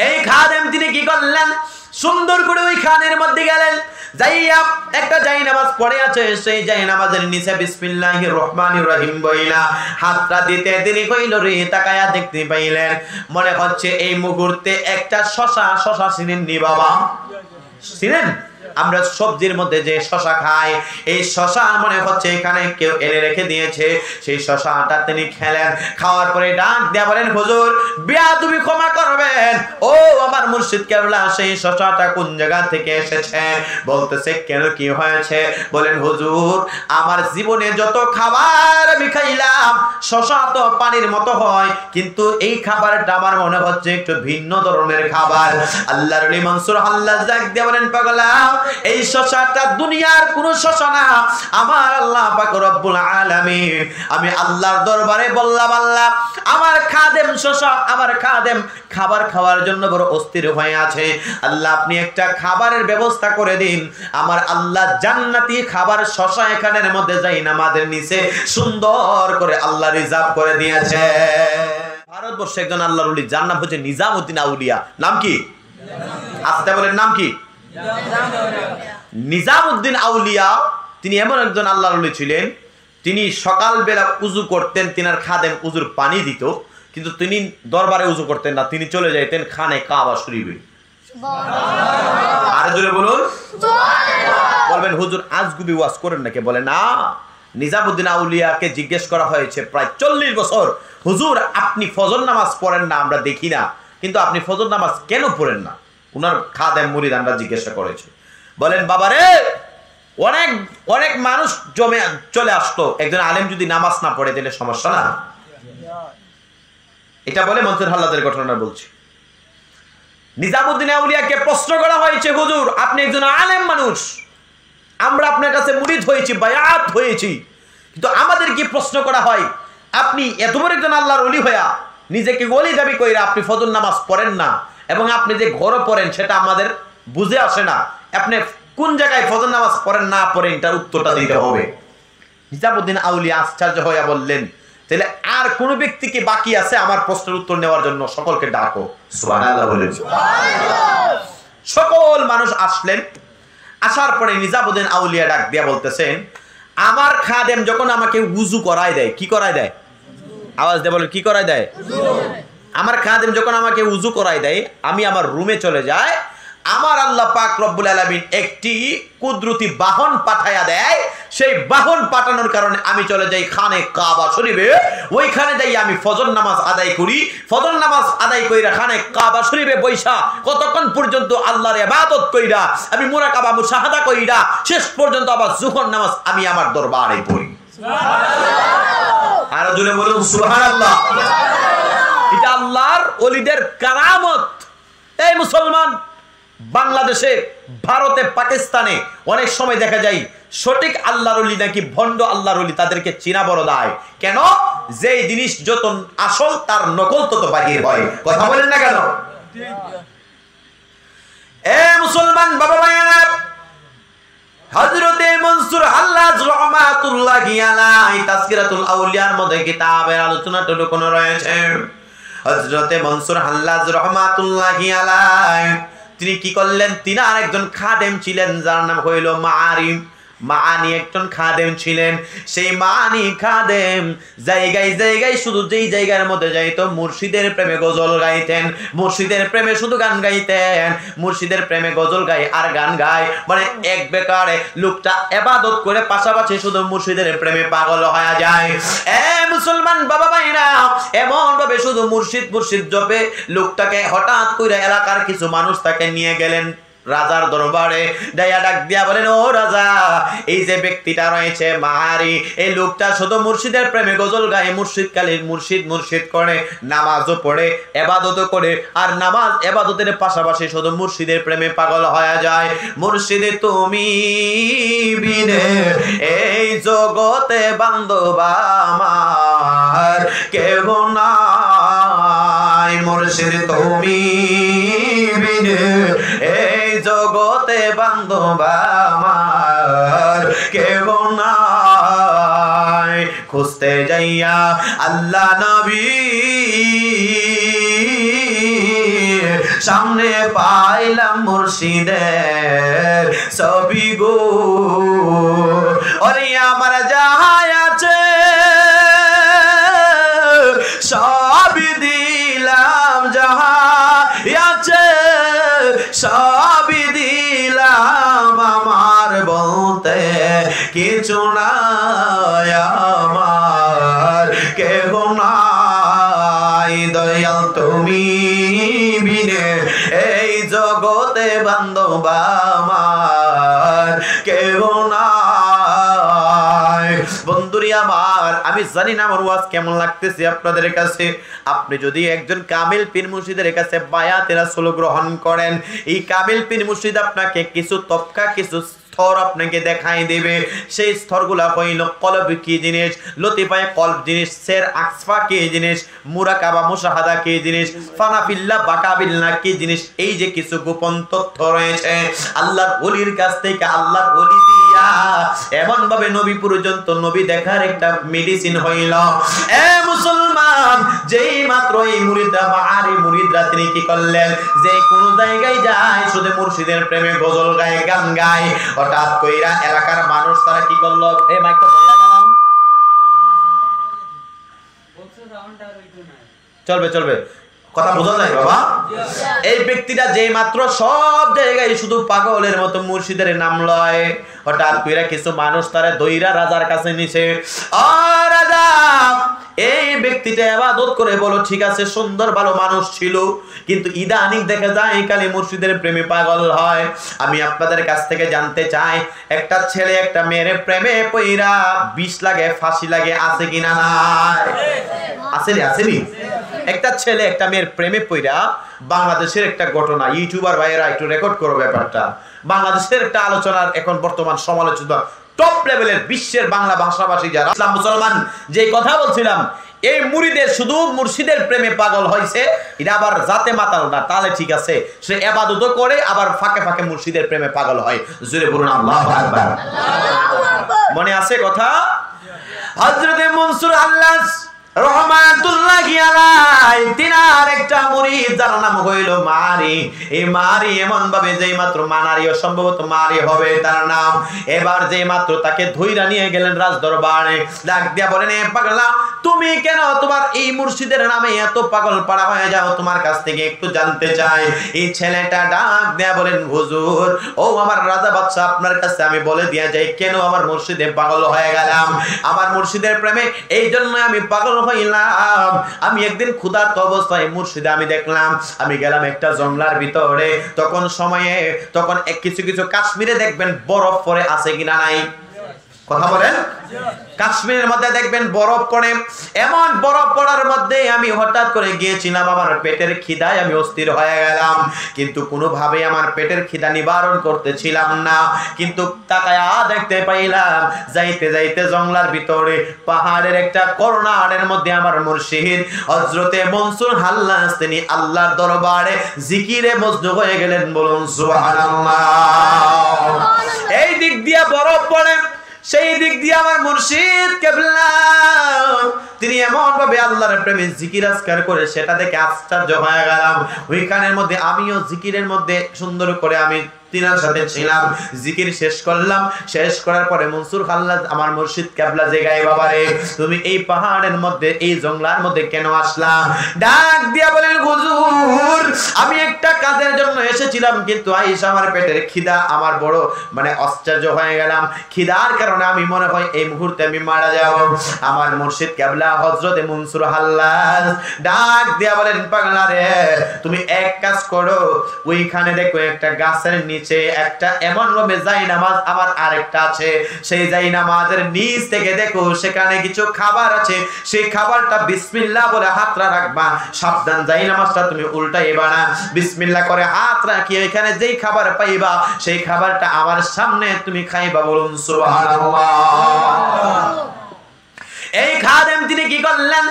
এই খাদেম তিনি কি করলেন, সুন্দর করে ওই খানের মধ্যে গেলেন, যাইয়া একটা জায়নামাজ পড়ে আছে, সেই জায়নামাজের নিচে বিসমিল্লাহির রহমানির রহিম বইলা হাতটা দিতে তিনি কইল রে তাকায়া দেখতে পাইলেন মনে হচ্ছে এই মুহূর্তে একটা শশা চিনেননি বাবা? চিনেন? আমরা সবজির মধ্যে যে শশা খাই, এই শশা মনে হচ্ছে এখানে কেউ এনে রেখে দিয়েছে। সেই শশাটা তিনি খেলেন, খাওয়ার পরে ডাক দিয়া বলেন হুজুর বেয়াদবি ক্ষমা করবেন, ও আমার মুর্শিদ কেবলা সেই শশাটা কোন জায়গা থেকে এসেছে? বলতেছে কেন, কি হয়েছে? বলেন হুজুর আমার জীবনে যত খাবার আমি খাইলাম শশা তো পানির মতো হয়, কিন্তু এই খাবারটা আমার মনে হচ্ছে একটু ভিন্ন ধরনের খাবার। আল্লাহর ওলি মনসুর হাল্লাজ ডাক দিয়া বলেন পাগলা, এই শশাটা দুনিয়ার কোন শশা না, আমার আল্লাহ পাক রব্বুল আলামিন, আমি আল্লাহর দরবারে বললাম আল্লাহ আমার খাদেম শশা, আমার খাদেম খাবার খাওয়ার জন্য বড় অস্থির হয়ে আছে, আল্লাহ আপনি একটা খাবারের ব্যবস্থা করে দিন। আমার আল্লাহ জান্নাতি খাবার শশা এখানের মধ্যে যাই নামাজের নিচে সুন্দর করে আল্লাহ রিজার্ভ করে দিয়েছে। ভারতবর্ষে একজন আল্লাহর ওলি, যার নাম হচ্ছে নিজামউদ্দিন আউলিয়া। নাম কি? আস্তে বলেন, নাম কি? নিজামউদ্দিন আউলিয়া। তিনি এমন একজন আল্লাহর ওলি ছিলেন, তিনি সকালবেলা উজু করতেন, তিনার খাদেম উজুর পানি দিত, কিন্তু তিনি দরবারে উজু করতেন না, তিনি চলে যাইতেন খানে কাবা শরীফে। আরে জোরে বলুন, বলবেন হুজুর আজগুবি ওয়াজ করেন নাকি? বলে না, নিজামউদ্দিন আউলিয়াকে জিজ্ঞেস করা হয়েছে প্রায় 40 বছর, হুজুর আপনি ফজর নামাজ পড়েন না আমরা দেখি না, কিন্তু আপনি ফজর নামাজ কেন পড়েন না? উনার খাদেম মুরিদ আমরা জিজ্ঞাসা করেছি। বলেন বাবারে, অনেক অনেক মানুষ জমে চলে আসতো, একজন আলেম যদি নামাজ না পড়ে দিলে সমস্যা না? এটা বলে মনসুর হাল্লাজের ঘটনা বলছি। নিজামউদ্দিন আউলিয়াকে প্রশ্ন করা হয়েছে, হুজুর আপনি একজন আলেম মানুষ, আমরা আপনার কাছে মুরিদ হয়েছি, বায়াত হয়েছি, কিন্তু আমাদের কি প্রশ্ন করা হয় আপনি এত বড় একজন আল্লাহর ওলি হইয়া নিজেকে ওলি দাবি কইরা আপনি ফজর নামাজ পড়েন না, এবং আপনি যে ঘরে পড়েন সেটা আমাদের বুঝে আসে না, আপনি কোন জায়গায় ফজর নামাজ পড়েন না পড়েন এটার উত্তরটা দিতে হবে। নিজামউদ্দিন আউলিয়া আশ্চর্য হইয়া বললেন, তাহলে আর কোন ব্যক্তি কি বাকি আছে আমার প্রশ্নের উত্তর নেওয়ার জন্য? সকলকে ডাকো। সুবহানাল্লাহ বলেন। সকল মানুষ আসলেন। আসার পরে নিজামউদ্দিন আউলিয়া ডাক দিয়া বলতেছেন, আমার খাদেম যখন আমাকে উজু করায় দেয়, কি করায় দেয়? আওয়াজ দিয়ে বলেন, কি করায় দেয়? আমার খাদেম যখন আমাকে উজু করায় দেয়, আমি আমার রুমে চলে যাই, আমার আল্লাহ পাক রব্বুল আলামিন একটি কুদরতি বাহন পাঠায়া দেয়, সেই বাহন পাঠানোর কারণে আমি চলে যাই খানে কাবা শরীফে, ওইখানে যাই আমি ফজর নামাজ আদায় করি। ফজর নামাজ আদায় কইরা খানে কাবা শরীফে বৈশা কতক্ষণ পর্যন্ত আল্লাহর ইবাদত কইরা আমি মুরাকাবা মুশাহাদা কইরা শেষ পর্যন্ত আবার যুহর নামাজ আমি আমার দরবারে পড়ি। সুবহানাল্লাহ। আর জোরে বলুন সুবহানাল্লাহ। এটা আল্লাহর ওলিদের কারামত। এই মুসলমান, বাংলাদেশে, ভারতে, পাকিস্তানে অনেক সময় দেখা যায় সঠিক আল্লাহর ওলি নাকি ভণ্ড আল্লাহর ওলি, তাদেরকে চিনা বড় দায়। কেন? যেই জিনিস যত আসল তার নকল তত বাহির হয়। কথা বলেন না কেন? এ মুসলমান বাবা ভাইয়েরা, হযরতে মনসুর হাল্লাজ রাহমাতুল্লাহি আলাইহি তাযকিরাতুল আউলিয়ার মধ্যে কিতাবের আলোচনাটা লুকানো রয়েছে। হযরতে মনসুর হাল্লাজ রাহমাতুল্লাহি আলাইহি তিনি কি করলেন, তিনি আরেকজন খাদেম ছিলেন যার নাম হইল মাআরি। মাআনি একজন খাদেম ছিলেন। সেই মাআনি খাদেম জায়গায় জায়গায়, শুধু যেই জায়গার মধ্যে যাইতো মুর্শিদের প্রেমে গজল গাইতেন, মুর্শিদের প্রেমে শুধু গান গাইতেন, মুর্শিদের প্রেমে গজল গায় আর গান গায়, মানে এক বেকারে লোকটা ইবাদত করে পাশাপাশি শুধু মুর্শিদের প্রেমে পাগল হয়ে যায়। এ মুসলমান বাবা ভাইরা, এমন ভাবে শুধু মুর্শিদ মুর্শিদ জপে লোকটাকে হঠাৎ করে এলাকার কিছু মানুষ তাকে নিয়ে গেলেন রাজার দরবারে। দায়া ডাক দিয়া বলেন, ও রাজা, এই যে ব্যক্তিটা রয়েছে মাহারি, এই লোকটা শুধু মুর্শিদের প্রেমে গজল গায়ে, মুর্শিদ কালীর মুর্শিদ মুর্শিদ করে, নামাজও পড়ে, ইবাদতও করে, আর নামাজ ইবাদতের পাশাপাশি শুধু মুর্শিদের প্রেমে পাগল হয়ে যায়। মুর্শিদে তুমি বিনে এই জগতে বান্ধব আমার কেহ নাই, মুর্শিদ তুমি বিনে এই জগতে বান্ধব আমার কেহ নাই। খুঁজতে যাইয়া আল্লাহ নবী সামনে পাইলাম মুর্শিদের ছবি গো ওরে আমার যাহাই আছে সবই দিলাম যাহাই আছে সবই দিলাম আমার বলতে কিছু নাই আমার কেহ নাই দয়াল তুমি বিনে এই জগতে বান্ধব আমার কেহ নাই। বন্ধুরি আমার, আমি জানি না আমার ওয়াজ কেমন লাগতেছে আপনাদের কাছে। আপনি যদি একজন কামিল পীর মুর্শিদের কাছে বায়াতে রাসূল গ্রহণ করেন, এই কামিল পীর মুর্শিদ আপনাকে কিছু তবকা কিছু স্তর আপনাকে দেখাই দেবে। সেই স্তরগুলা হইল কলব কি জিনিস, লতিফায়ে কলব জিনিস, সের আকসফা কি জিনিস, মুরাকাবা মুশাহাদা কি জিনিস, ফানাফিল্লাহ বাকাবিল্লাহ কি জিনিস। এই যে কিছু গোপন তথ্য রয়েছে আল্লাহর ওলির কাছ থেকে, আল্লাহর ওলি দিয়া এমন ভাবে নবী পর্যন্ত নবী দেখার একটা মেডিসিন হইল। এ মুসলমান, যেই মাত্র এই মুরিদরা বাহারি মুরিদরা তিনি কি করলেন, যে কোন জায়গায় যায় শুধু মুর্শিদের প্রেমে গজল গায়, গান গায়। হঠাৎ কইরা এলাকার মানুষ তারা কি করলো, এই মাইকটা ধরে লাগাও, চলবে চলবে, কথা বোঝা যায় বাবা। এই ব্যক্তিটা যেই মাত্র সব জায়গায় শুধু পাগলের মতো মুর্শিদের নাম লয়, হঠাৎ কইরা কিছু মানুষ তারা দইরা রাজার কাছে নিছে। ও রাজা, এই ব্যক্তিটা ইবাদত করে বলো ঠিক আছে, সুন্দর ভালো মানুষ ছিল, কিন্তু ইদানিং দেখা যায় খালি মুর্শিদের প্রেমে পাগল হয়। আমি আপনাদের কাছ থেকে জানতে চাই, একটা ছেলে একটা মেয়ের প্রেমে পইরা 20 লাগে ফাঁসি লাগে আছে কিনা? নাই, আসেনি আসেনি। একটা ছেলে একটা মেয়ের প্রেমে পইরা, বাংলাদেশের একটা ঘটনা, ইউটিউবার ভাইয়েরা একটু রেকর্ড করো ব্যাপারটা। বাংলাদেশের একটা আলোচনার এখন বর্তমান সমালোচনা টপ লেভেলের, বিশ্বের বাংলা ভাষাভাষী যারা ইসলাম মুসলমান, যে কথা বলছিলাম, এই মুরিদের শুধু মুর্শিদের প্রেমে পাগল হয়েছে, এটা আবার জাতে মাতাল না, তাহলে ঠিক আছে, সে ইবাদত করে আবার ফাঁকে ফাঁকে মুর্শিদের প্রেমে পাগল হয়। জোরে বলুন আল্লাহু আকবার। মনে আছে কথা? হযরতে মনসুর আল্লাস রহমাতুল্লাহি আলাইহি, তিনার একটা মুরিদ যার নাম হইল মারি। এই মারি এমন ভাবে যেই মাত্র মানারিও সম্ভবত মারি হবে তার নাম, এবার যেই মাত্র তাকে ধইরা নিয়ে গেলেন রাজ দরবারে, ডাক দিয়া বলেন, এ পাগলা, তুমি কেন তোমার এই মুর্শিদের নামে এত পাগল পাড়া হয়ে যাও, তোমার কাছ থেকে একটু জানতে চাই। এই ছেলেটা ডাক দিয়া বলেন, হুজুর, ও আমার রাজা বাদশা, আপনার কাছে আমি বলে দিয়া যাই কেন আমার মুর্শিদে পাগল হয়ে গেলাম। আমার মুর্শিদের প্রেমে এই জন্য আমি পাগল হইলাম। আমি একদিন ক্ষুধার্ত অবস্থায় মুর্শিদে আমি দেখলাম, আমি গেলাম একটা জঙ্গলার ভিতরে, তখন সময়ে তখন কিছু কিছু কাশ্মীরে দেখবেন বরফ পড়ে আছে কিনা নাই, কথা বলেন, কাশ্মীরের মধ্যে দেখবেন বরফ পড়ে। এমন বরফ পড়ার মধ্যে আমি হঠাৎ করে গিয়েছিলাম, আমার পেটের খিদায় আমি অস্থির হয়ে গেলাম, কিন্তু কোনোভাবে আমার পেটের খিদা নিবারণ করতেছিলাম না। কিন্তু তাকায়া দেখতে পাইলাম, যাইতে যাইতে জঙ্গলার ভিতরে পাহাড়ের একটা করোনাড়ের মধ্যে আমার মুর্শিদ হযরতে মনসুর হাল্লাস তিনি আল্লাহর দরবারে জিকিরে মজনু হয়ে গেলেন। বলুন সুবহানাল্লাহ। এই দিক দিয়া বরফ পড়ে, সেই দিক দিয়ে আমার মুর্শিদ কেবলা তিনি এমন ভাবে আল্লাহর প্রেমে জিকির আজকার করে, সেটা দেখে আশ্চর্য হয়ে গেলাম। ওইখানের মধ্যে আমিও জিকিরের মধ্যে সুন্দর করে আমি তিনার সাথে ছিলাম, জিকির শেষ করলাম। শেষ করার পরে মনসুর খাল্লাদ আমার মুর্শিদ কেবলা জেগায়, বাবারে তুমি এই পাহাড়ের মধ্যে এই জঙ্গলার মধ্যে কেন আসলা? ডাক দিয়া বলেন, হুজুর, আমি একটা কাজের জন্য এসেছিলাম, কিন্তু আইসা আমার পেটের খিদা আমার বড় আশ্চর্য হয়ে গেলাম। খিদার কারণে আমি মনে হয় এই মুহূর্তে আমি মারা যাব। আমার মুর্শিদ কেবলা হযরতে মনসুর হাল্লাদ ডাক দিয়া বলেন, পাগলা রে, তুমি এক কাজ করো, ওইখানে দেখো একটা গাছের নিচে একটা এমন ভাবে জায়নামাজ আমার আরেকটা আছে, সেই জায়নামাজের নিচ থেকে দেখো সেখানে কিছু খাবার আছে, সেই খাবারটা বিসমিল্লাহ বলে হাতটা রাখবা, সাবধান জায়নামাজটা তুমি উল্টাইবা না, বিসমিল্লাহ করে হাত রাখি এখানে যেই খাবার পাইবা সেই খাবারটা আমার সামনে তুমি খাইবা। বলুন সুবহানাল্লাহ। এই খাদেম তিনি কি করলেন,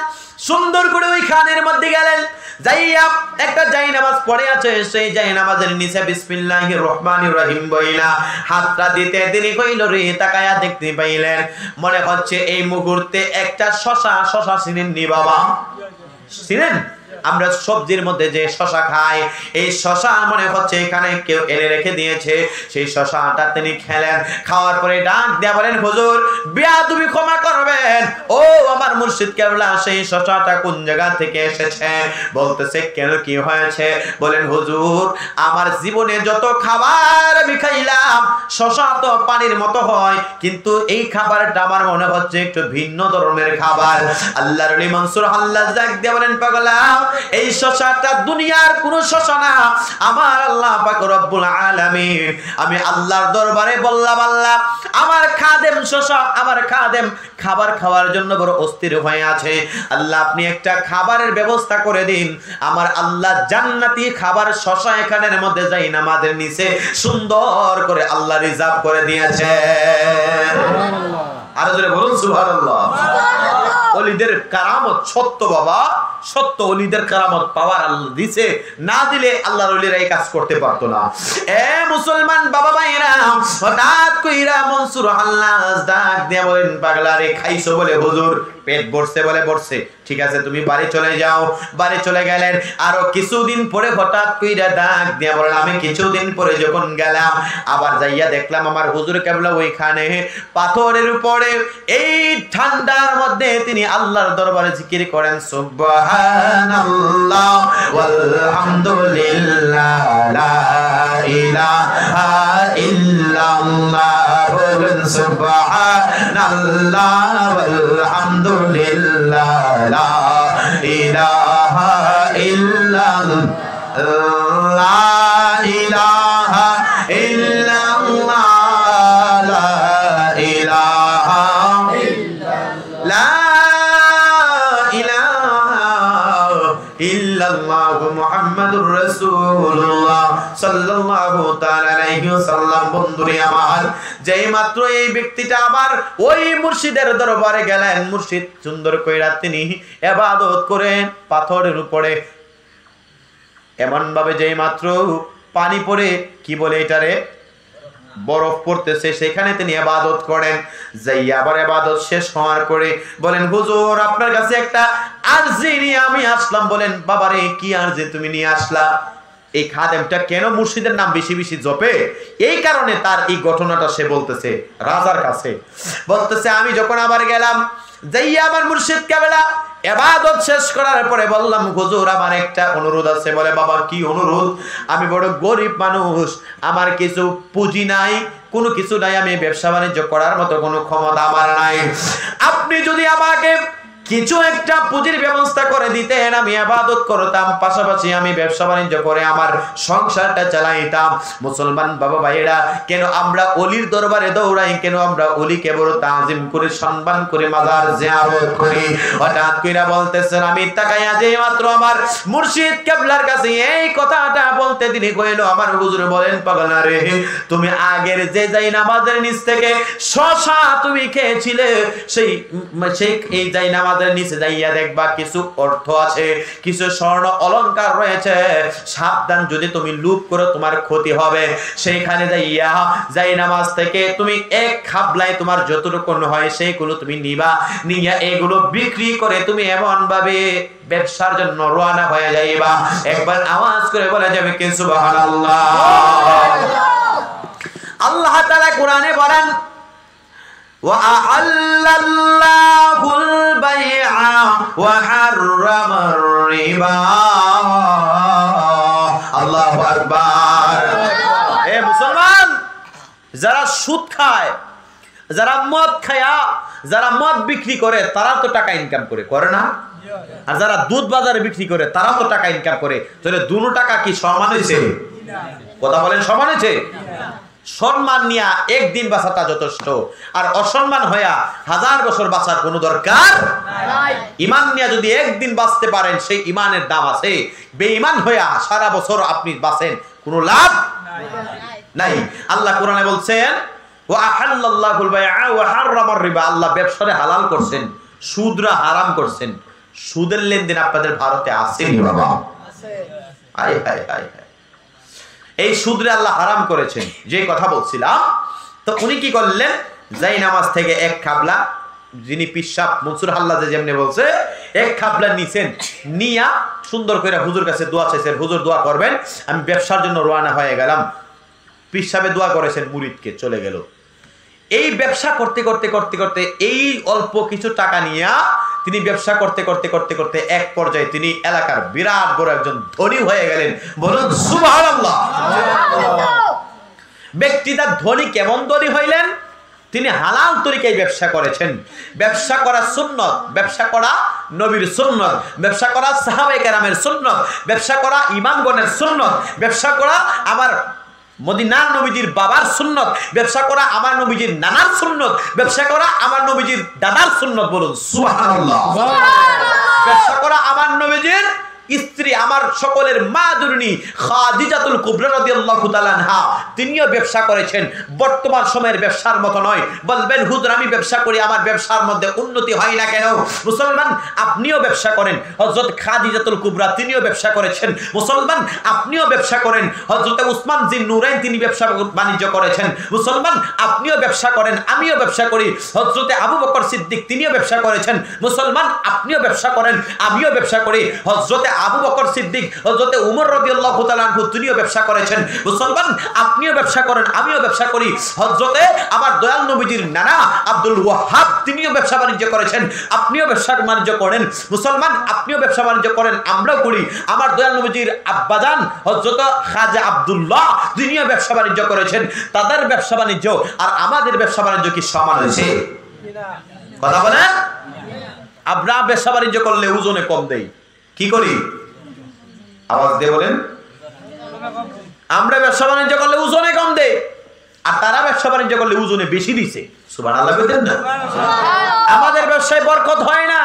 সুন্দর করে ওই খানের মধ্যে গেলেন, যাইয়া একটা জায়নামাজ পড়ে আছে, সেই জায়নামাজের নিচে বিসমিল্লাহির রহমানির রহিম বইলা হাতটা দিতে তিনি কইল রে, তাকায়া দেখতে পাইলেন মনে হচ্ছে এই মুহূর্তে একটা শশা চিনেন নি বাবা? চিনেন? আমরা সবজির মধ্যে যে শশা খাই, এই শশা মনে হচ্ছে এখানে কেউ এনে রেখে দিয়েছে। সেই শশাটা তিনি খেলেন, খাওয়ার পরে ডাক দিয়া বলেন, হুজুর বেয়াদবি ক্ষমা করবেন, ও আমার মুর্শিদ কেবলা সেই শশাটা কোন জায়গা থেকে এসেছে? বলতেছে কেন, কি হয়েছে? বলেন হুজুর আমার জীবনে যত খাবার আমি খাইলাম শশা তো পানির মতো হয়, কিন্তু এই খাবারটা আমার মনে হচ্ছে একটু ভিন্ন ধরনের খাবার। আল্লাহর ওলি মনসুর হাল্লাজ ডাক দিয়ে বলেন, পাগলা এই শশাটা দুনিয়ার কোনো শশা না, আমার আল্লাহ পাক রব্বুল আলামিন, আমি আল্লাহর দরবারে বললাম, আল্লাহ আমার খাদেম শশা, আমার খাদেম খাবার খাওয়ার জন্য বড় অস্থির হয়ে আছে, আল্লাহ আপনি একটা খাবারের ব্যবস্থা করে দিন। আমার আল্লাহ জান্নাতি খাবার শশা এখানের মধ্যে যাই নামাজের নিচে সুন্দর করে আল্লাহ রিজার্ভ করে দিয়েছে। আর জোরে বলুন সুবহানাল্লাহ। ওলিদের কারামত সত্য বাবা, সত্য। ওলিদের কারামত পাওয়ার আল্লাহ দিছে, না দিলে আল্লাহর ওলিরা এই কাজ করতে পারতো না। এ মুসলমান বাবা ভাইরা, হঠাৎ কইরা মনসুর হাল্লাজ ডাক দিয়ে বলেন, পাগলা রে খাইছো বলে হুজুর পেট ভরছে বলে ভরছে, ঠিক আছে তুমি বাড়ি চলে যাও। বাড়ি চলে গেলেন। আরো কিছুদিন পরে হঠাৎ কইরা ডাক দিয়ে বলেন, আমি কিছুদিন পরে যখন গেলাম আবার যাইয়া দেখলাম আমার হুজুর কেবলা ওইখানে পাথরের উপরে এই ঠান্ডার মধ্যে তিনি আল্লাহর দরবারে জিকির করেন, সুবহানাল্লাহ ওয়ালহামদুলিল্লাহ লা ইলাহা ইল্লাল্লাহ, বলুন সুবহানাল্লাহ ওয়ালহামদুলিল্লাহ লা ইলাহা ইল্লাল্লাহ, লা ইলাহা ইল্লাল্লাহ, লা ইলাহা লা ইল্লাল্লাহ মুহাম্মাদুর রাসূলুল্লাহ সাল্লাল্লাহু তাআলা আলাইহি ওয়াসাল্লাম। বন্ধুরে আমার, যেই মাত্র এই ব্যক্তিটা আবার ওই মুর্শিদের দরবারে গেলেন, মুর্শিদ সুন্দর কইরা তিনি ইবাদত করেন পাথরের উপরে, এমন ভাবে যেই মাত্র পানি পড়ে, কি বলে এটারে, বরফ পড়তেছে, সেখানে তিনি ইবাদত করেন। যাই আবার ইবাদত শেষ হওয়ার পরে বলেন, হুজুর আপনার কাছে একটা আরজি নিয়ে আমি আসলাম। বলেন, বাবারে কি আরজি তুমি নিয়ে আসলা? এই খাদেমটা কেন মুর্শিদের নাম বেশি বেশি জপে, এই কারণে তার এই ঘটনাটা সে বলতেছে রাজার কাছে। বলতেছে, আমি যখন আবার গেলাম, যাইয়া আমার মুর্শিদ কেবলা ইবাদত শেষ করার পরে বললাম, হুজুর আমার একটা অনুরোধ আছে। বলে, বাবা কি অনুরোধ? আমি বড় গরিব মানুষ, আমার কিছু পুঁজি নাই, কোনো কিছু নাই, আমি ব্যবসা বাণিজ্য করার মতো কোনো ক্ষমতা আমার নাই, আপনি যদি আমাকে কিছু একটা পুঁজির ব্যবস্থা করে দিতেন, আমি ইবাদত করতাম, পাশাপাশি আমি ব্যবসা বাণিজ্য করে আমার সংসারটা চালাইতাম। মুসলমান বাবা ভাইয়েরা, কেন আমরা ওলির দরবারে দৌড়াই, কেন আমরা ওলিকে বড় তাজিম করে সম্মান করে মাজার জিয়ারত করি? হঠাৎ কইরা বলতেছেন, আমি তাকাইয়া যে মাত্র আমার মুর্শিদ কেবলার কাছে এই কথাটা বলতে তিনি কইল, আমার হুজুর বলেন, পাগলা রে তুমি আগের যে যাই নামাজের নিচ থেকে শশা তুমি খেয়েছিলে, সেই এই যাই নামাজ নিচে যাইয়া দেখবা কিছু অর্থ আছে, কিছু স্বর্ণ অলংকার রয়েছে, সাবধান, যদি তুমি লুপ করো তোমার ক্ষতি হবে। সেইখানে যাইয়া যাই নামাজ থেকে তুমি এক খাবলায় তোমার যতটুকু হয় সেইগুলো তুমি নিবা, নিয়া এগুলো বিক্রি করে তুমি এমন ভাবে ব্যবসার জন্য রওনা হয়ে যাইবা। একবার আওয়াজ করে বলা যাবে কি সুবহানাল্লাহ। আল্লাহ তাআলা কোরআনে বলেন, وَأَحَلَّ اللَّهُ الْبَيْعَ وَحَرَّمَ الرِّبَا। আল্লাহু আকবার। এ মুসলমান, যারা সুদ খায়, যারা মদ খায়া, যারা মদ বিক্রি করে, তারা তো টাকা ইনকাম করে না? আর যারা দুধ বাজারে বিক্রি করে, তারা তো টাকা ইনকাম করে। তাহলে দুটো টাকা কি সমান হয়েছে? কথা বলেন, সমান হয়েছে? সম্মান নিয়া একদিন বাঁচাটা যথেষ্ট, আর অসম্মান হইয়া 1000 বছর বাঁচার কোনো দরকার নাই। ঈমান নিয়া যদি একদিন বাঁচতে পারেন, সেই ঈমানের দাম আছে। বেঈমান হইয়া সারা বছর আপনি বাঁচেন, কোনো লাভ নাই। আল্লাহ কোরআনে বলছেন, ওয়া আহাল্লাল্লাহুল বাইআ ওয়া হাররামার রিবা। আল্লাহ ব্যবসারে হালাল করছেন, সুদরা হারাম করছেন। সুদের লেনদেন আপনাদের ভারতে আসেনি বাবা? আছে। হায় হায় হায়, এই সুদরে আল্লাহ হারাম করেছেন। যে কথা বলছিলাম, তো উনি কি করলেন, যাই নামাজ থেকে এক খাবলা যিনি পিসাব মনসুর হাল্লাজে যেমনি বলছে, এক খাবলা নিছেন, নিয়া সুন্দর করে হুজুর কাছে দোয়া চাইছেন, হুজুর দোয়া করবেন, আমি ব্যবসার জন্য রওনা হয়ে গেলাম। পিসাবে দোয়া করেছেন, মুরিদকে চলে গেল। এই ব্যবসা করতে করতে করতে করতে এই অল্প কিছু টাকা নিয়ে তিনি ব্যবসা করতে করতে করতে করতে এক পর্যায়ে তিনি এলাকার বিরাট বড় একজন ধনী হয়ে গেলেন। বলুন সুবহানাল্লাহ। ব্যক্তিটা ধনী কেমন ধনী হইলেন? তিনি হালাল তরিকায় ব্যবসা করেছেন। ব্যবসা করা সুন্নত, ব্যবসা করা নবীর সুন্নত, ব্যবসা করা সাহাবায়ে কেরামের সুন্নত, ব্যবসা করা ইমামগণের সুন্নত, ব্যবসা করা আমার মদিনার নবীজির বাবার সুন্নত, ব্যবসা করা আমার নবীজির নানার সুন্নত, ব্যবসা করা আমার নবীজির দাদার সুন্নত। বলুন সুবহানাল্লাহ। ব্যবসা করা আমার নবীজির স্ত্রী, আমার সকলের মা দুরনি খাদিজাতুল কুবরা রাদিয়াল্লাহু তাআলা আনহা, তিনিও ব্যবসা করেছেন। বর্তমান সময়ের ব্যবসার মতো নয়। বলবেন হুজুর আমি ব্যবসা করি, আমার ব্যবসার মধ্যে উন্নতি হয় না কেন? মুসলমান আপনিও ব্যবসা করেন, হযরত খাদিজাতুল কুবরা তিনিও ব্যবসা করেছেন। মুসলমান আপনিও ব্যবসা করেন, হযরত উসমান জিন নুরাইন তিনি ব্যবসা বাণিজ্য করেছেন। মুসলমান আপনিও ব্যবসা করেন, আমিও ব্যবসা করি। হযরত আবু বকর সিদ্দিক তিনিও ব্যবসা করেছেন। মুসলমান আপনিও ব্যবসা করেন, আমিও ব্যবসা করি। হযরত আবু বকর সিদ্দিক, হযরত উমর রাদিয়াল্লাহু তাআলা আনহু তিনিও ব্যবসা করেছেন। মুসলমান আপনিও ব্যবসা করেন, আমিও ব্যবসা করি। হযরত আমার দয়াল নবীজির নানা আব্দুল ওয়াহাব তিনিও ব্যবসা বাণিজ্য করেছেন, আপনিও ব্যবসা বাণিজ্য করেন। মুসলমান আপনিও ব্যবসা বাণিজ্য করেন, আমরাও করি। আমার দয়াল নবীজির আব্বাজান হযরত খাজা আব্দুল্লাহ তিনিও ব্যবসা বাণিজ্য করেছেন। তাদের ব্যবসা বাণিজ্য আর আমাদের ব্যবসা বাণিজ্য কি সমান হয়েছে? কথা বলেন। আমরা ব্যবসা বাণিজ্য করলে ওজনে কম দেই, কি করি? আওয়াজ দিয়ে বলেন। আমরা ব্যবসা বাণিজ্য করলে ওজনে কম দেয়, আর তারা ব্যবসা বাণিজ্য করলে ওজনে বেশি দিছে। সুবহানাল্লাহ বলেন না? আমাদের ব্যবসায় বরকত হয় না,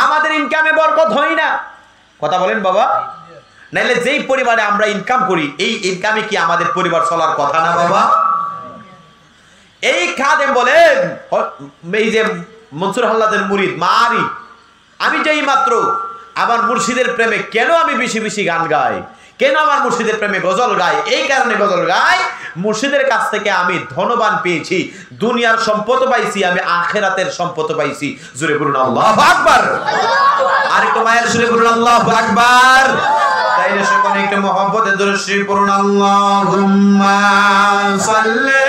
আমাদের ইনকামে বরকত হয় না। কথা বলেন বাবা। নাইলে যেই পরিবারে আমরা ইনকাম করি, এই ইনকামে কি আমাদের পরিবার চলার কথা না বাবা? এই খাদেম বলেন, এই যে মনসুর হাল্লাজের মুরিদ মারি, আমি যেই মাত্র আমার মুর্শিদের প্রেমে কেন আমি বেশি বেশি গান গাই, কেন আমার মুর্শিদের প্রেমে গজল গাই? এই কারণে গজল গাই, মুর্শিদের কাছ থেকে আমি ধনবান পেয়েছি, দুনিয়ার সম্পদ পাইছি, আমি আখিরাতের সম্পদ পাইছি। জোরে বলুন আল্লাহু আকবার। আর একটু মায়ের সুরে বলুন আল্লাহু আকবার। তাইলে সকলে একটু মহব্বতে জোরে সুরে পড়ুন আল্লাহুম্মা সাল্লি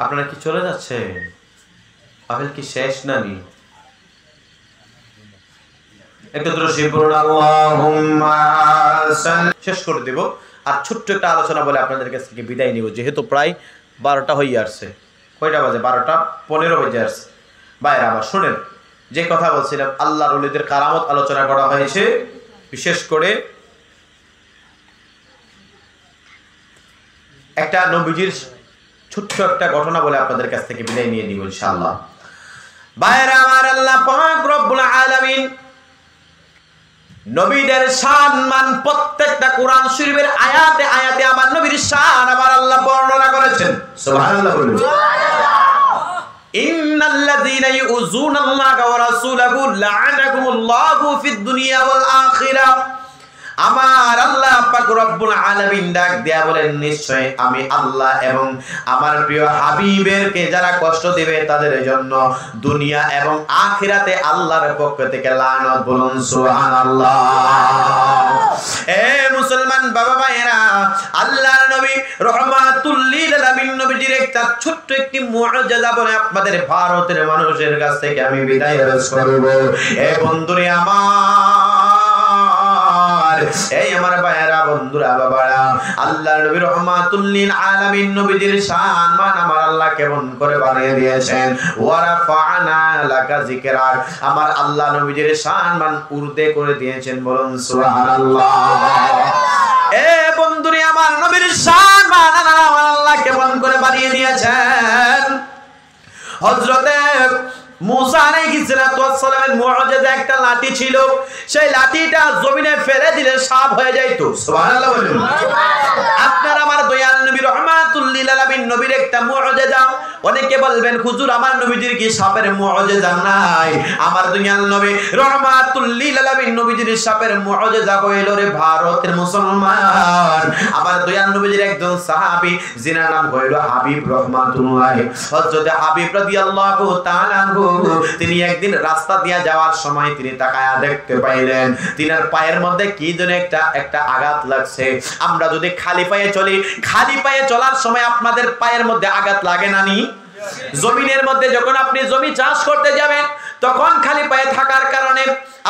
আপনারা কি চলে যাচ্ছে? আহল কি শেষ নানি? একটু দ্রুত পড়ুন আল্লাহুম্মা সাল্লি। শেষ করে দেব আর ছোট্ট একটা আলোচনা বলে আপনাদের কাছ থেকে বিদায় নিব, যেহেতু প্রায় 12টা হয়ে আসছে। কয়টা বাজে? 12:15 হয়ে আসছে। ভাইরা আবার শুনেন, যে কথা বলছিলাম আল্লাহর ওলিদের কারামত আলোচনা করা হয়েছে। বিশেষ করে একটা নবীজির ছোট্ট একটা ঘটনা বলে আপনাদের কাছ থেকে বিদায় নিয়ে নিব ইনশাআল্লাহ। ভাইরা আমার, আল্লাহ পাক রব্বুল আলামিন নবীদের শান মান প্রত্যেকটা কোরআন শরীফের আয়াতে আয়াতে আমার নবীর শান আমার আল্লাহ বর্ণনা করেছেন। সুবহানাল্লাহ বলুন। ইন্নাল্লাযীনা ইউযুনাল্লাহা ওয়া রাসূলাহু লা'আনাকুমুল্লাহু ফিদ দুনিয়া ওয়াল আখিরাহ। আমার আল্লাহ পাক রব্বুল আলামিন ডাক দেয়া বলেন, নিশ্চয় আমি আল্লাহ এবং আমার প্রিয় হাবিবেরকে যারা কষ্ট দিবে তাদের জন্য দুনিয়া এবং আখিরাতে আল্লাহর পক্ষ থেকে লানত। বলুন সুবহানাল্লাহ। এ মুসলমান বাবা ভাইরা, আল্লাহর নবী রাহমাতুল লিল আলামিন নবীজির একটা ছোট্ট একটি মুআজিজা বলে আপনাদের ভারতের মানুষের কাছ থেকে আমি বিদায় করব। এ বন্ধুরে আমার, এই আমার ভাইয়েরা, বন্ধুরা, বাবারা, আল্লাহর নবী রাহমাতুল লিল আলামিন নবীজির শান মান আমার আল্লাহ কেমন করে বানিয়ে দিয়েছেন। ওয়া রাফা'না লাকা যিকরাক, আমার আল্লাহ নবীজির শান মান উর্দে করে দিয়েছেন। বলুন সুবহানাল্লাহ। এ বন্ধুরে আমার, নবীর শান মান আমার আল্লাহ কেমন করে বানিয়ে দিয়েছেন। হযরতে মুসা আলাইহিস সালামের মুআজিজা একটা লাঠি ছিল, সেই লাঠিটা জমিনে ফেলে দিলে সাপ হয়ে যাইত। সুবহানাল্লাহ বলুন। আপনার আমার দয়াল নবী রাহমাতুল লিল আলামিন নবীর একটা মুআজিজা। অনেকে বলবেন হুজুর আমার নবীজির কি সাপের মুআজিজা নাই? আমার দয়াল নবী রাহমাতুল লিল আলামিন নবীজির সাপের মুআজিজা হইল রে ভারতের মুসলমান। আমার দয়াল নবীজির একজন সাহাবী যিনার নাম হইল হাবিব রাহমাতুল্লাহ। হযরত হাবিব রাদিয়াল্লাহু তাআলা তিনি একদিন রাস্তা দিয়ে যাওয়ার সময় তিনি তাকায়া দেখতে পাইলেন তিনার পায়ের মধ্যে কি যেন একটা আঘাত লাগছে। আমরা যদি খালি পায়ে চলি, খালি পায়ে চলার সময় আপনাদের পায়ের মধ্যে আঘাত লাগে না নি? জমিনের মধ্যে যখন আপনি জমি চাষ করতে যাবেন তখন খালি পায়ে থাকার কারণে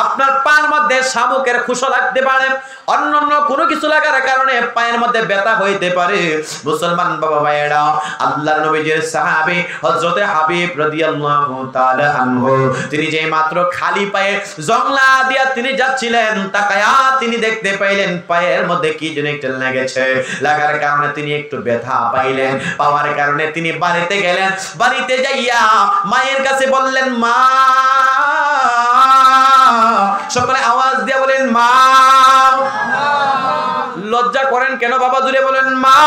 আপনার পায়ের মধ্যে শামুকের খুশা লাগতে পারে, অন্যান্য কোনো কিছু লাগার কারণে পায়ের মধ্যে ব্যথা হইতে পারে। মুসলমান বাবা ভাইয়েরা, আল্লাহর নবীর সাহাবী হযরত হাবিব রাদিয়াল্লাহু তাআলা আনহু তিনি যে মাত্র খালি পায়ে জংলা দিয়া তিনি যাচ্ছিলেন, তাকায়া তিনি দেখতে পাইলেন পায়ের মধ্যে কি যেন একটা লেগেছে। লাগার কারণে তিনি একটু ব্যথা পাইলেন, পাওয়ার কারণে তিনি বাড়িতে গেলেন। বাড়িতে যাইয়া মায়ের কাছে বললেন, মা, সকলে আওয়াজ দিয়ে বলেন মা। লজ্জা করেন কেন বাবা? জুড়ে বলেন মা।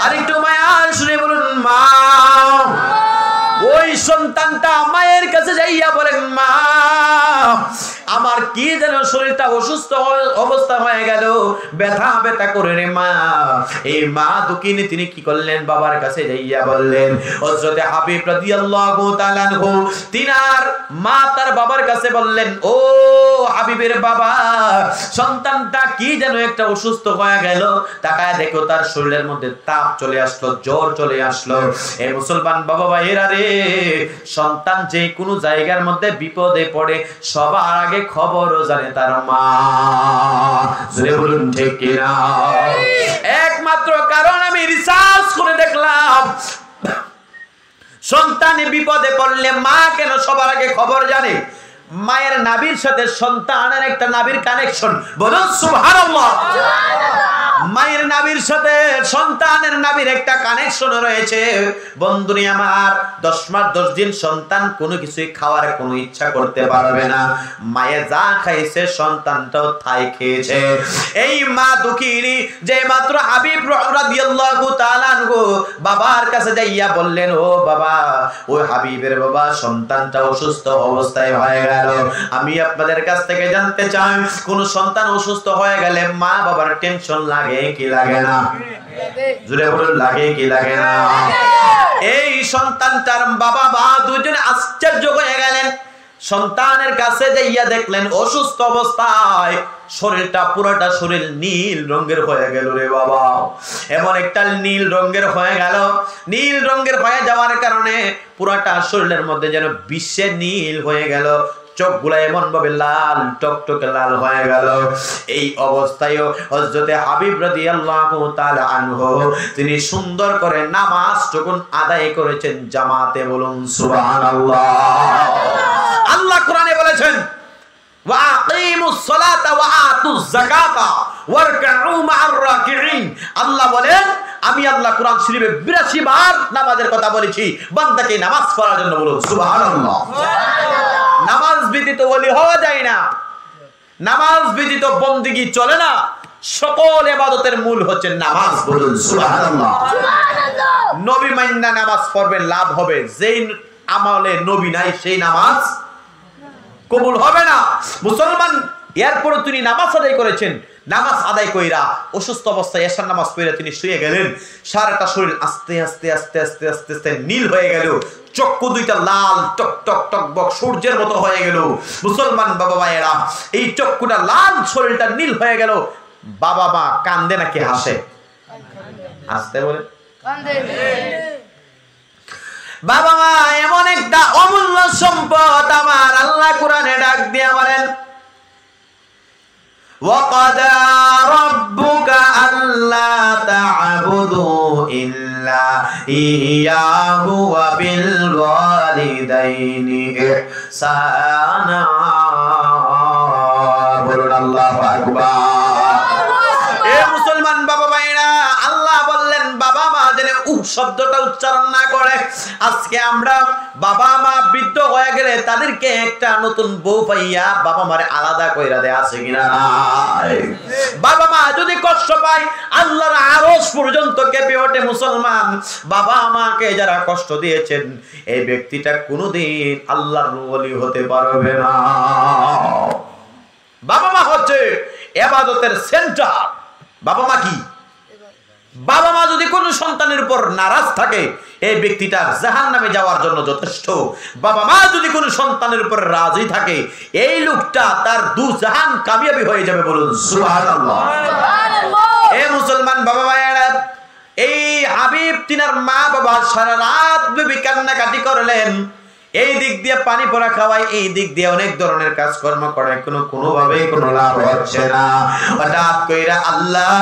আরেকটু মায়ার শুনে বলুন মা। ওই সন্তানটা মায়ের কাছে যাইয়া বলেন, মা আমার কি যেন শরীরটা অসুস্থ অবস্থা হয়ে গেল, ব্যথা ব্যথা করে রে মা। এই মা দুঃখিনী তিনি কি করলেন? বাবার কাছে যাইয়া বললেন। হযরত হাবিব রাদিয়াল্লাহু তাআলা আনহু তিনার মা তার বাবার কাছে বললেন, ও হাবিবের বাবা, সন্তানটা কি যেন একটা অসুস্থ হয়ে গেল, তাকায় দেখো তার শরীরের মধ্যে তাপ চলে আসলো, জ্বর চলে আসলো। এই মুসলমান বাবা ভাইয়েরা রে, সন্তান যে কোনো জায়গার মধ্যে বিপদে পড়ে সবার আগে খবরও জানে তার মা। জোরে বলুন ঠিক কিনা? একমাত্র কারণ আমি রিসার্চ করে দেখলাম সন্তানে বিপদে পড়লে মা কেন সবার আগে খবর জানে? মায়ের নাভির সাথে সন্তানের একটা নাভির কানেকশন। বলুন সুবহানাল্লাহ। মায়ের নাভির সাথে সন্তানের নাভির একটা কানেকশন রয়েছে। বন্ধুরি আমার, 10 মাস 10 দিন সন্তান কোনো কিছুই খাওয়ার কোনো ইচ্ছা করতে পারবে না। মায়ে যা খাইছে সন্তানটাও তাই খেয়েছে। এই মা দুঃখিনী যে মাত্র হাবিব রাদিয়াল্লাহু তাআলা আনহু বাবার কাছে যাইয়া বললেন, ও বাবা, ওই হাবিবের বাবা সন্তানটা অসুস্থ অবস্থায় হয়ে গেল। আমি আপনাদের কাছ থেকে জানতে চাই, কোন সন্তান অসুস্থ হয়ে গেলে মা বাবার টেনশন লাগে কি লাগে না? জুড়ে বলুন লাগে কি লাগে না? এই সন্তানটার বাবা মা দুজনে আশ্চর্য হয়ে গেলেন। সন্তানের কাছে যাইয়া দেখলেন অসুস্থ অবস্থায় শরীরটা পুরোটা শরীর নীল রঙের হয়ে গেল রে বাবা। এমন একটা নীল রঙের হয়ে গেল, নীল রঙের হয়ে যাওয়ার কারণে পুরোটা শরীরের মধ্যে যেন বিশ্বে নীল হয়ে গেল। চোখগুলো এমন ভাবে লাল টকটকে লাল হয়ে গেল। এই অবস্থায় হযরত হাবিব রাদিয়াল্লাহু তাআলা আনহু তিনি সুন্দর করে নামাজ যখন আদায় করেছেন জামাতে। বলুন সুবহানাল্লাহ। আল্লাহ কোরআনে বলেছেন, ওয়া আকিমুস সালাতা ওয়া আতুজ যাকাতা ওয়ারকাউ মা'আর রাকিঈন। আল্লাহ বলেন, আমি আল্লাহ কোরআন শরীফে 82 বার নামাজের কথা বলেছি বান্দাকে নামাজ পড়ার জন্য। বলুন সুবহানাল্লাহ। নামাজ ব্যতীত ওলি হওয়া যায় না, নামাজ ব্যতীত বন্দেগী চলে না। সকল ইবাদতের মূল হচ্ছে নামাজ। বলুন সুবহানাল্লাহ। নবী মান্না নামাজ পড়বেন, লাভ হবে। যেই আমলে নবী নাই সেই নামাজ কবুল হবে না। মুসলমান এরপরে তিনি নামাজ আদায় করেছেন, নামাজ আদায় কইরা অসুস্থ অবস্থায় এশার নামাজ পড়ে তিনি শুয়ে গেলেন। সারাটা শরীর আস্তে আস্তে আস্তে আস্তে আস্তে আস্তে নীল হয়ে গেল। চক্ষু দুইটা লাল টক টক টক বক সূর্যের মতো হয়ে গেল। মুসলমান বাবা ভাইয়েরা, এই চক্ষুটা লাল, শরীরটা নীল হয়ে গেল। বাবা মা কান্দে নাকি হাসে? হাসতে বলে বাবা মা এমন একটা অমূল্য সম্পদ। আমার আল্লাহ কোরআনে ডাক দিয়ে বলেন, وَقَضَى رَبُّكَ أَلَّا تَعْبُدُوا إِلَّا إِيَّاهُ وَبِالْوَالِدَيْنِ إِحْسَانًا। বলুন আল্লাহু আকবার। এ মুসলমান বাবা ভাইরা, আল্লাহ বললেন বাবা মা যেন শব্দটা উচ্চারণ না করে। আজকে আমরা বাবা মা বৃদ্ধ হয়ে গেলে তাদেরকে একটা নতুন বউ পাইয়া বাবা মারে আলাদা কইরা দেয়, আছে কিনা? বাবা মা যদি কষ্ট পায় আল্লাহর আরশ পর্যন্ত কেঁপে ওঠে। মুসলমান, বাবা মাকে যারা কষ্ট দিয়েছেন এই ব্যক্তিটা কোনোদিন আল্লাহর ওলি হতে পারবে না। বাবা মা হচ্ছে ইবাদতের সেন্টার। বাবা মা কি? বাবা মা যদি কোনো সন্তানের উপর নারাজ থাকে এই ব্যক্তিটা জাহান্নামে যাওয়ার জন্য যথেষ্ট। বাবা মা যদি কোনো সন্তানের উপর রাজি থাকে এই লোকটা তার দুজাহান কামিয়াবি হয়ে যাবে। বলুন সুবহানাল্লাহ। এ মুসলমান বাবা মায়েরা, এই হাবিব তিনার মা বাবা সারা রাত বেবি কান্নাকাটি করলেন। এই দিক দিয়ে পানি পড়া খাওয়ায়, এই দিক দিয়ে অনেক ধরনের কাজকর্ম করে, কোনোভাবে কোনো লাভ হচ্ছে না। হঠাৎ কইরা আল্লাহ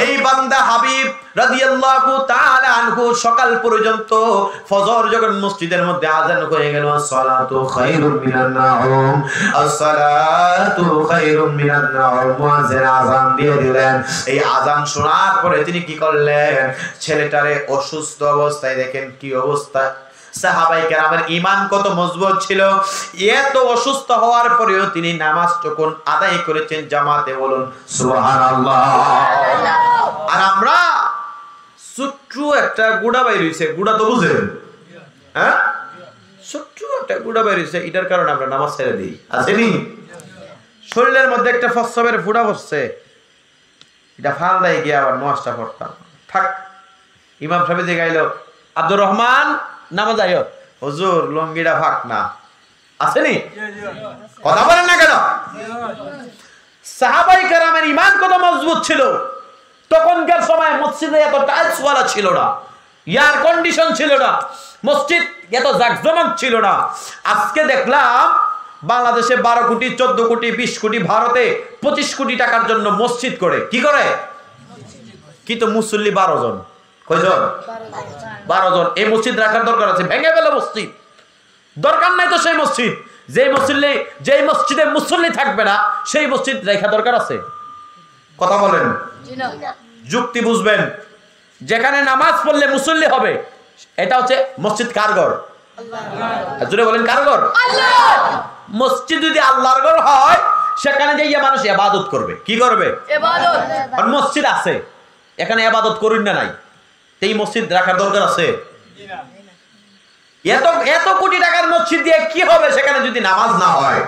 এই বান্দা হাবিব রাদিয়াল্লাহু তাআলা আনহু সকাল পর্যন্ত ফজর যখন মসজিদের মধ্যে আযান হয়ে গেল, আসসালাতু খায়রুম মিনান নাওম, আসসালাতু খায়রুম মিনান নাওম, মুয়াজ্জিন আযান দিয়ে দিলেন। এই আযান শোনার পরে তিনি কি করলেন? ছেলেটারে অসুস্থ অবস্থায়, দেখেন কি অবস্থা। সাহাবায়ে কেরামের ঈমান কত মজবুত ছিল। এত অসুস্থ হওয়ার পরেও তিনি নামাজ যখন আদায় করেছেন জামাতে, বলুন সুবহানাল্লাহ। আর আমরা ছোট্ট একটা গুড়া বাইর হইছে, গুড়া তো বুঝেন, হ্যাঁ, ছোট্ট একটা গুড়া বাইর হইছে, এটার কারণে আমরা নামাজ ছেড়ে দিই। আসেনি? শরীরের মধ্যে একটা ফসফের ফুটা বসছে, এটা ফালদায় গিয়ে আবার নামাজটা পড়তাম। থাক, ইমাম সাহেব যে গাইল আব্দুর রহমান নামাজ আইও, হুজুর লঙ্গিটা ফাক না, আসেনি? কথা বলেন না কেন? সাহাবায়ে কেরামের ঈমান কত মজবুত ছিল। তখনকার সময় মসজিদে এত টাইলস ওয়ালা ছিল না, এয়ার কন্ডিশন ছিল না, মসজিদ এত জাকজমক ছিল না। আজকে দেখলাম বাংলাদেশে 12 কোটি 14 কোটি 20 কোটি, ভারতে 25 কোটি টাকার জন্য মসজিদ করে। কি করে? কিন্তু মুসল্লি 12 জন। কয়জন? 12 জন। এই মসজিদ রাখার দরকার আছে? ভেঙে ফেলে মসজিদ, দরকার নাই তো সেই মসজিদ। যেই মসজিদে মুসল্লি থাকবে না সেই মসজিদ রাখা দরকার আছে? কথা বলেন, যুক্তি বুঝবেন। যেখানে নামাজ পড়লে মুসল্লি হবে এটা হচ্ছে মসজিদ। কার ঘর? জোরে বলেন, কার ঘর? মসজিদ যদি আল্লাহর ঘর হয় সেখানে যাইয়া মানুষ ইবাদত করবে। কি করবে? ইবাদত। আর মসজিদ আছে, এখানে ইবাদত করুন না নাই, এই মসজিদ রাখার দরকার আছে? এত কোটি টাকার মসজিদ দিয়ে কি হবে সেখানে যদি নামাজ না হয়?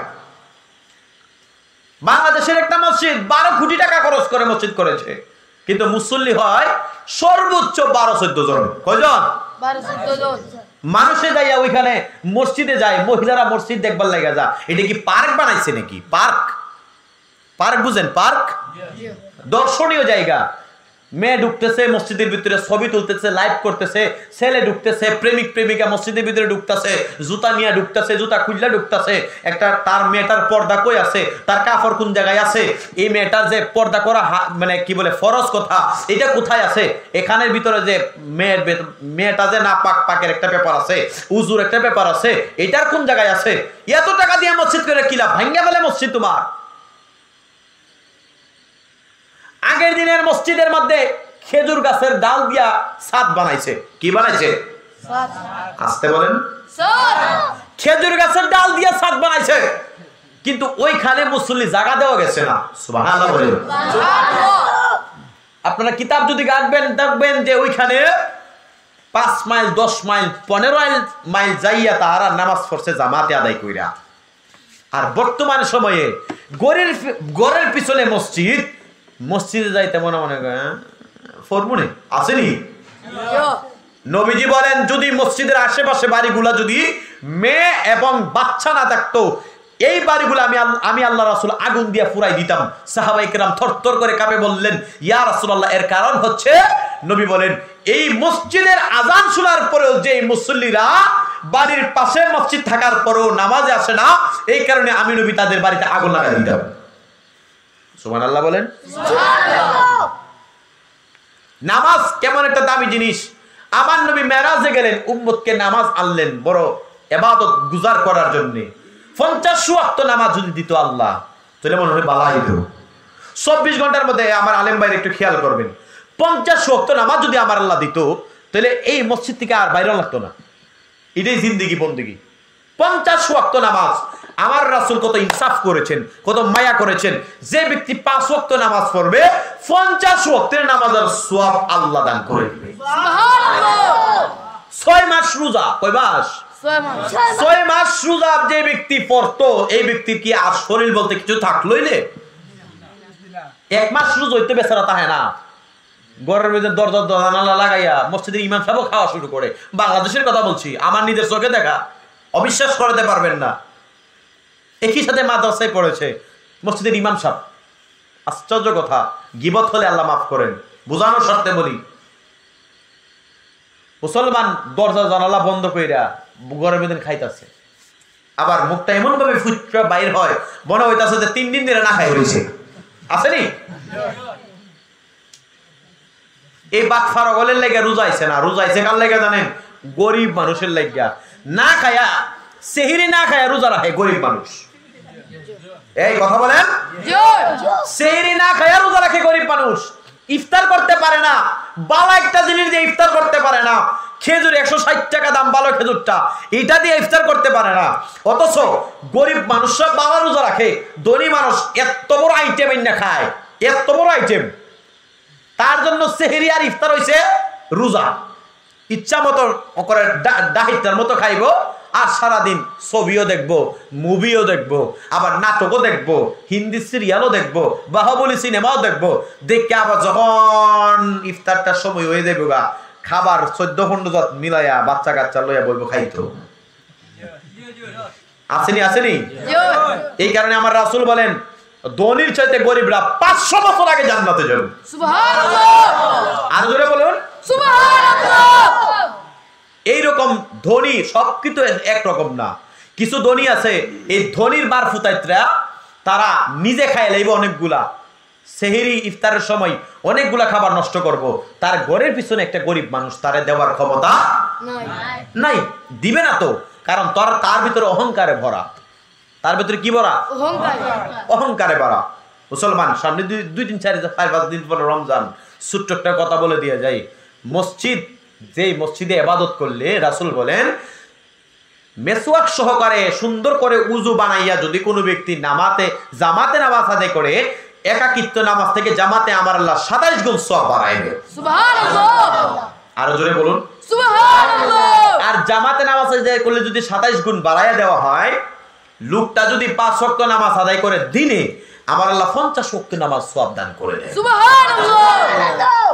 বাংলাদেশের একটা মসজিদ 12 কোটি টাকা খরচ করে মসজিদ করেছে, কিন্তু মুসল্লি হয় সর্বোচ্চ 12-14 জন। কয়জন? 12-14 জন। মানুষে যাইয়া ওইখানে মসজিদে যায়, মহিলারা মসজিদ দেখবার লাগা যা। এটা কি পার্ক বানাইছে নাকি? পার্ক, পার্ক বুঝেন? পার্ক দর্শনীয় জায়গা। মেয়ে ঢুকতেছে মসজিদের ভিতরে, ছবি তুলতেছে, লাইভ করতেছে, ছেলে ঢুকতেছে, প্রেমিক প্রেমিকা মসজিদের ভিতরে ঢুকতেছে, জুতা নিয়ে ঢুকতেছে, জুতা খুললা ঢুকতেছে। একটা তার মেয়েটার পর্দা কই আছে, তার কাপড় কোন জায়গায় আছে, এই মেয়েটার যে পর্দা করা মানে কি বলে ফরজ কথা, এটা কোথায় আছে? এখানের ভিতরে যে মেয়েটা যে না পাক, পাকের একটা ব্যাপার আছে, উজুর একটা ব্যাপার আছে, এটার কোন জায়গায় আছে? এত টাকা দিয়ে মসজিদ করে কি লাভ? ভাঙ্গা ফেলে মসজিদ তোমার। আগের দিনের মসজিদের মধ্যে খেজুর গাছের ডাল দিয়া ছাদ বানাইছে। কি বানাইছে? আসতে বলেন, খেজুর গাছের ডাল দিয়া ছাদ বানাইছে, কিন্তু ওইখানে মুসল্লি জায়গা দেওয়া গেছে না। সুবহানাল্লাহ বলেন। আপনারা কিতাব যদি ঘাটবেন দেখবেন যে ওইখানে 5 মাইল 10 মাইল 15 মাইল যাইয়া তারা নামাজ পড়ছে জামাতে আদায় কইরা। আর বর্তমান সময়ে গড়ের পিছনে মসজিদ, মসজিদে যাইতে মনে মনে ফরমুনে আসেনি? নবীজি বলেন যদি মসজিদের আশেপাশে বাড়িগুলা যদি মেয়ে এবং বাচ্চা না থাকতো এই বাড়িগুলো আমি আল্লাহ রাসূল আগুন দিয়ে পুরাই দিতাম। সাহাবায়ে কেরাম থরথর করে কাঁপে বললেন, ইয়া রাসূলুল্লাহ, এর কারণ হচ্ছে নবী বলেন এই মসজিদের আযান শোনার পরেও যে মুসল্লিরা বাড়ির পাশে মসজিদ থাকার পরেও নামাজে আসে না, এই কারণে আমি নবী তাদের বাড়িতে আগুন লাগাই দিতাম। সুবহানাল্লাহ বলেন। নামাজ কেমন একটা দামি জিনিস। আমার নবী মেরাজে গেলেন, উম্মতকে নামাজ আনলেন বড় ইবাদত গুজার করার জন্য। 50 ওয়াক্ত নামাজ যদি দিত আল্লাহ, তাহলে মনে হয় বালাই দিত। 24 ঘন্টার মধ্যে আমার আলেম ভাইরা একটু খেয়াল করবেন, 50 ওয়াক্ত নামাজ যদি আমার আল্লাহ দিত, তাহলে এই মসজিদ থেকে আর বাইরে লাগতো না। এটাই জিন্দেগি বন্দেগি। 50 ওয়াক্ত নামাজ। আমার রাসূল কত ইনসাফ করেছেন, কত মায়া করেছেন। যে ব্যক্তি 5 ওয়াক্ত নামাজ পড়বে 50 ওয়াক্তের নামাজের সওয়াব আল্লাহ দান করে দিবে। সুবহানাল্লাহ। 6 মাস রোজা, কয় মাস? 6 মাস রোজা যে ব্যক্তি পড়তো, এই ব্যক্তির কি আর শরীর বলতে কিছু থাকলোই না? 1 মাস রোজা হইতে বেচারা তাহে না, ঘরের মধ্যে দরজা জানালা লাগাইয়া মসজিদের ইমাম সাহেব খাওয়া শুরু করে। বাংলাদেশের কথা বলছি, আমার নিজের চোখে দেখা, অবিশ্বাস করতে পারবেন না। একই সাথে মাদ্রাসায় পড়েছে মসজিদের ইমাম সাহেব। আশ্চর্য কথা, গীবত হলে আল্লাহ মাফ করেন, বোঝানোর স্বার্থে বলি। মুসলমান দরজা জানালা বন্ধ কইরা ঘরের মধ্যে খাইতেছে, আবার মুখটা এমন ভাবে ফুটরা বাইর হয় মনে হইতাছে যে 3 দিন ধরে না খাই হয়েছে। আসেনি? এই বাটফারা গলের লাগা রোজাইছে না, রোজাইছে কার লাগা জানেন? গরিব মানুষের লাগা। না খায়া, সেহরি না খায়া রোজা রাখে গরিব মানুষ। এই কথা বলেন, সেহরি না খায়া রোজা রাখে গরিব মানুষ। ইফতার করতে পারে না, বালা একটা জিনিস দিয়ে ইফতার করতে পারে না। খেজুর 160 টাকা দাম, ভালো খেজুরটা, এটা দিয়ে ইফতার করতে পারে না। অথচ গরিব মানুষরা বালা রোজা রাখে, ধনী মানুষ এত বড় আইটেম না খায়, এত বড় আইটেম। তার জন্য সেহরি আর ইফতার হইছে রোজা। ইচ্ছা মতো করে ডাহিটার মতো খাইব, আর সারাদিন ছবিও দেখবো, মুভিও দেখবো, আবার নাটকও দেখবো, হিন্দি সিরিয়ালও দেখবো, বাহুবলী সিনেমাও দেখবো। দেখে আবার যখন ইফতারটার সময় হয়ে যাবে গা, খাবার 14-15 জাত মিলাইয়া বাচ্চা কাচ্চা লইয়া বলবো খাইতো। আসেনি? আসেনি? এই কারণে আমার রাসূল বলেন, ধনীর চাইতে গরিবরা 500 বছর আগে জান্নাতে যাবে। সুবহানাল্লাহ। আর জোরে বলুন সুবহানাল্লাহ। এইরকম ধনী সব কিন্তু একরকম না। কিছু ধনী আছে, এই ধনীর বার ফুতাইতরা তারা নিজে খায় লাইব অনেকগুলা। সেহরি ইফতারের সময় অনেকগুলা খাবার নষ্ট করব, তার ঘরের পিছনে একটা গরিব মানুষ, তারে দেওয়ার ক্ষমতা নাই, দিবে না তো। কারণ তার ভিতরে অহংকারে ভরা। তার ভিতরে কি ভরা? অহংকারে ভরা। মুসলমান সামনে 2-3-4-5 দিন পরে রমজান। ছোট্ট একটা কথা বলে দিয়ে যাই, মসজিদ, যে মসজিদে ইবাদত করলে রাসূল বলেন মেসওয়াক সহকারে সুন্দর করে উযু বানাইয়া যদি কোনো ব্যক্তি জামাতে নামাজ আদায় করে, একাকিত্ব নামাজ থেকে জামাতে আমার আল্লাহ 27 গুণ সওয়াব বাড়াইবে। সুবহানাল্লাহ। আরো জোরে বলুন সুবহানাল্লাহ। আর জামাতে নামাজ আদায় করলে যদি 27 গুণ বাড়াইয়া দেওয়া হয়, লোকটা যদি 5 ওয়াক্ত নামাজ আদায় করে দিনে, আমার আল্লাহ 50 ওয়াক্ত নামাজ সওয়াব দান করে দেন। সুবহানাল্লাহ।